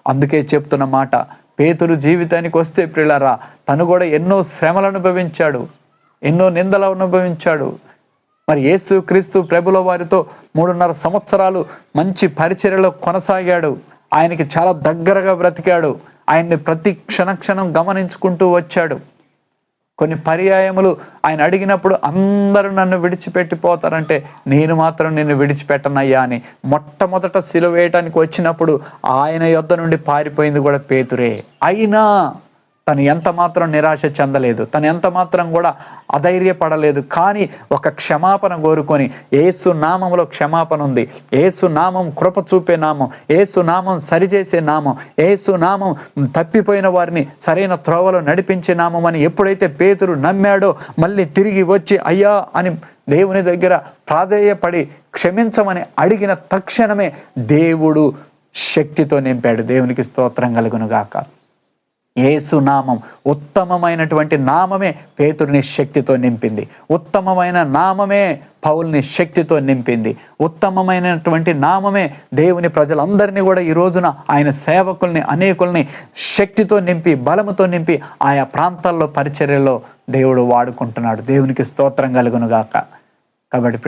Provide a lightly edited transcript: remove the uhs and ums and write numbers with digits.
అందుకే చెప్తున్న మాట, పేతురు జీవితానికి వస్తే ప్రియులారా, తను కూడా ఎన్నో శ్రమలు అనుభవించాడు, ఎన్నో నిందలు అనుభవించాడు. మరి యేసు క్రీస్తు ప్రభుల వారితో 3.5 సంవత్సరాలు మంచి పరిచర్యలో కొనసాగాడు. ఆయనకి చాలా దగ్గరగా బ్రతికాడు. ఆయన్ని ప్రతి క్షణం గమనించుకుంటూ వచ్చాడు. కొన్ని పర్యాయములు ఆయన అడిగినప్పుడు అందరూ నన్ను విడిచిపెట్టిపోతారంటే నేను మాత్రం నిన్ను విడిచిపెట్టనయ్యా అని మొట్టమొదట సిలువ వేయటానికి వచ్చినప్పుడు ఆయన యొద్ద నుండి పారిపోయింది కూడా పేతురే. అయినా తను ఎంత మాత్రం నిరాశ చెందలేదు, తను ఎంత మాత్రం కూడా అధైర్యపడలేదు. కానీ ఒక క్షమాపణ కోరుకొని, యేసు నామంలో క్షమాపణ ఉంది, యేసు నామం కృప చూపే నామం, యేసు నామం సరిచేసే నామం, యేసు నామం తప్పిపోయిన వారిని సరైన త్రోవలో నడిపించే నామం అని ఎప్పుడైతే పేతురు నమ్మాడో, మళ్ళీ తిరిగి వచ్చి అయ్యా అని దేవుని దగ్గర ప్రాధేయపడి క్షమించమని అడిగిన తక్షణమే దేవుడు శక్తితో నింపాడు. దేవునికి స్తోత్రం కలుగును గాక. యేసు నామం, ఉత్తమమైనటువంటి నామమే పేతురుని శక్తితో నింపింది. ఉత్తమమైన నామమే పౌల్ని శక్తితో నింపింది. ఉత్తమమైనటువంటి నామమే దేవుని ప్రజలందరినీ కూడా ఈ రోజున ఆయన సేవకుల్ని అనేకుల్ని శక్తితో నింపి బలముతో నింపి ఆయా ప్రాంతాల్లో పరిచర్యలో దేవుడు వాడుకుంటున్నాడు. దేవునికి స్తోత్రం కలుగును గాక. కాబట్టి